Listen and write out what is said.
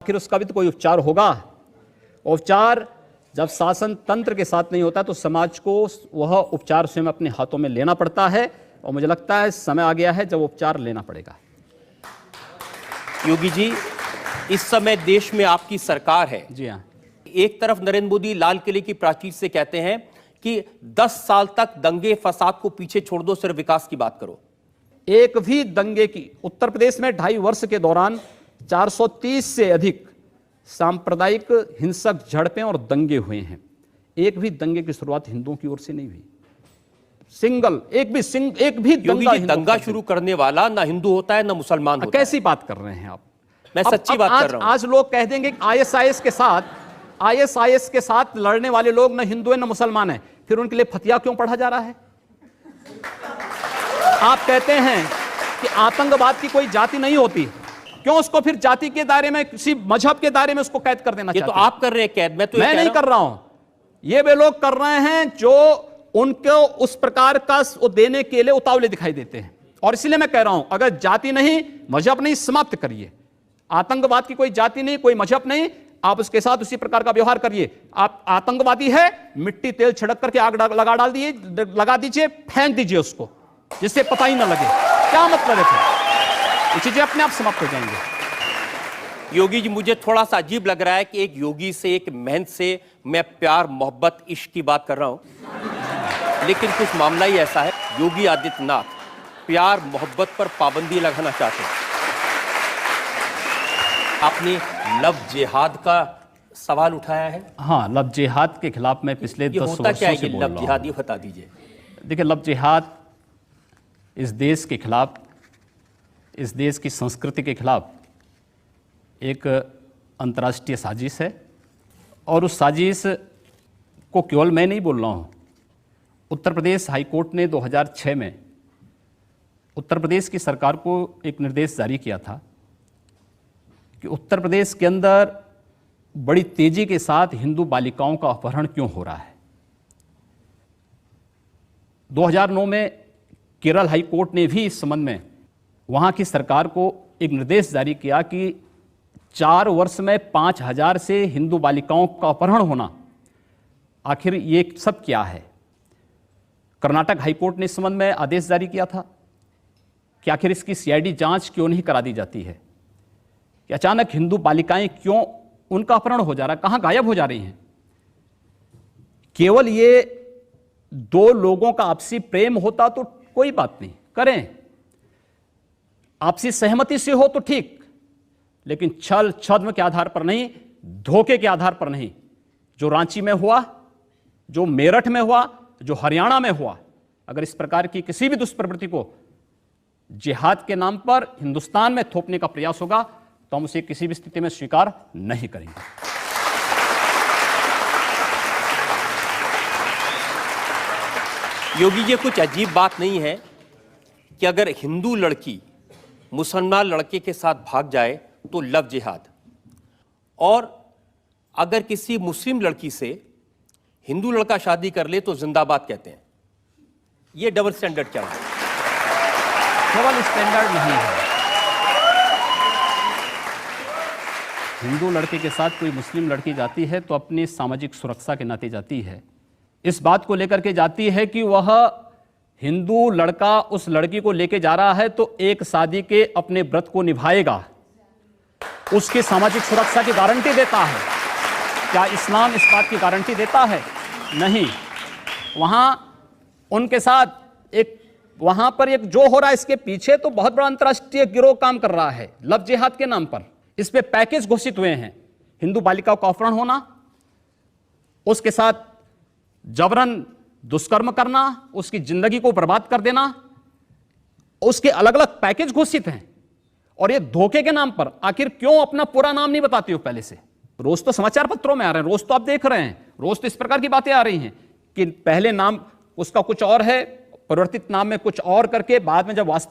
आखिर उसका भी तो कोई उपचार होगा। उपचार जब शासन तंत्र के साथ नहीं होता तो समाज को वह उपचार स्वयं अपने हाथों में लेना पड़ता है, और मुझे लगता है समय आ गया है जब उपचार लेना पड़ेगा। योगी जी, इस समय देश में आपकी सरकार है। जी हाँ। एक तरफ नरेंद्र मोदी लाल किले की प्राचीर से कहते हैं कि 10 साल तक दंगे फसाद को पीछे छोड़ दो, सिर्फ विकास की बात करो। एक भी दंगे की उत्तर प्रदेश में 2.5 वर्ष के दौरान 430 से अधिक सांप्रदायिक हिंसक झड़पें और दंगे हुए हैं। एक भी दंगे की शुरुआत हिंदुओं की ओर से नहीं हुई। एक भी दंगा शुरू करने वाला ना हिंदू होता है ना मुसलमान होता है। कैसी बात कर रहे हैं आप? मैं सच्ची बात कर रहा हूं। आज लोग कह देंगे कि आईएसआईएस के साथ लड़ने वाले लोग ना हिंदू है ना मुसलमान है, फिर उनके लिए फतिया क्यों पढ़ा जा रहा है? आप कहते हैं कि आतंकवाद की कोई जाति नहीं होती, क्यों उसको फिर जाति के दायरे में, किसी मजहब के दायरे में उसको कैद कर देना चाहते हैं? ये तो आप कर रहे हैं कैद, मैं नहीं कर रहा हूं। ये वे लोग कर रहे हैं जो उनको उस प्रकार का वो देने के लिए उतावले दिखाई देते हैं। और इसलिए मैं कह रहा हूं, अगर जाति नहीं, मजहब नहीं, समाप्त करिए। आतंकवाद की कोई जाति नहीं, कोई मजहब नहीं, आप उसके साथ उसी प्रकार का व्यवहार करिए। आप आतंकवादी है, मिट्टी तेल छिड़क करके आग लगा दीजिए, फेंक दीजिए उसको, जिससे पता ही ना लगे। क्या मतलब है? ये चीजें अपने आप समाप्त हो जाएंगे। योगी जी, मुझे थोड़ा सा अजीब लग रहा है कि एक योगी से, एक महंत से मैं प्यार मोहब्बत इश्क की बात कर रहा हूं, लेकिन कुछ मामला ही ऐसा है। योगी आदित्यनाथ प्यार मोहब्बत पर पाबंदी लगाना चाहते हैं। आपने लव जिहाद का सवाल उठाया है। हाँ, लव जिहाद के खिलाफ मैं पिछले 10 वर्षों से बोल रहा हूं। लव जिहाद, ये बता दीजिए। देखिए, लव जिहाद इस देश के खिलाफ, इस देश की संस्कृति के खिलाफ एक अंतर्राष्ट्रीय साजिश है, और उस साजिश को केवल मैं नहीं बोल रहा हूँ। उत्तर प्रदेश हाईकोर्ट ने 2006 में उत्तर प्रदेश की सरकार को एक निर्देश जारी किया था कि उत्तर प्रदेश के अंदर बड़ी तेजी के साथ हिंदू बालिकाओं का अपहरण क्यों हो रहा है। 2009 में केरल हाई कोर्ट ने भी इस संबंध में वहां की सरकार को एक निर्देश जारी किया कि 4 वर्ष में 5000 से हिंदू बालिकाओं का अपहरण होना, आखिर ये सब क्या है। कर्नाटक हाई कोर्ट ने इस संबंध में आदेश जारी किया था कि आखिर इसकी सीआईडी जांच क्यों नहीं करा दी जाती है कि अचानक हिंदू बालिकाएं क्यों, उनका अपहरण हो जा रहा है, कहां गायब हो जा रही हैं। केवल ये 2 लोगों का आपसी प्रेम होता तो कोई बात नहीं, करें, आपसी सहमति से हो तो ठीक, लेकिन छल छद्म के आधार पर नहीं, धोखे के आधार पर नहीं। जो रांची में हुआ, जो मेरठ में हुआ, जो हरियाणा में हुआ, अगर इस प्रकार की किसी भी दुष्प्रवृत्ति को जिहाद के नाम पर हिंदुस्तान में थोपने का प्रयास होगा तो हम उसे किसी भी स्थिति में स्वीकार नहीं करेंगे। योगी जी, कुछ अजीब बात नहीं है कि अगर हिंदू लड़की मुसलमान लड़के के साथ भाग जाए तो लव जिहाद, और अगर किसी मुस्लिम लड़की से हिंदू लड़का शादी कर ले तो जिंदाबाद कहते हैं। ये डबल स्टैंडर्ड क्या है? डबल स्टैंडर्ड नहीं है। हिंदू लड़के के साथ कोई मुस्लिम लड़की जाती है तो अपनी सामाजिक सुरक्षा के नाते जाती है, इस बात को लेकर के जाती है कि वह हिंदू लड़का उस लड़की को लेके जा रहा है तो एक शादी के अपने व्रत को निभाएगा, उसकी सामाजिक सुरक्षा की गारंटी देता है। क्या इस्लाम इस बात की गारंटी देता है? नहीं। वहां उनके साथ वहां पर एक जो हो रहा है, इसके पीछे तो बहुत बड़ा अंतर्राष्ट्रीय गिरोह काम कर रहा है लव जिहाद के नाम पर। इस पे पैकेज घोषित हुए हैं, हिंदू बालिकाओं का अपहरण होना, उसके साथ जबरन दुष्कर्म करना, उसकी जिंदगी को बर्बाद कर देना, उसके अलग अलग पैकेज घोषित हैं। और ये धोखे के नाम पर आखिर क्यों अपना पूरा नाम नहीं बताती हो पहले से? रोज तो समाचार पत्रों में आ रहे हैं, रोज तो आप देख रहे हैं, रोज तो इस प्रकार की बातें आ रही हैं कि पहले नाम उसका कुछ और है, परिवर्तित नाम में कुछ और करके बाद में जब वास्तविक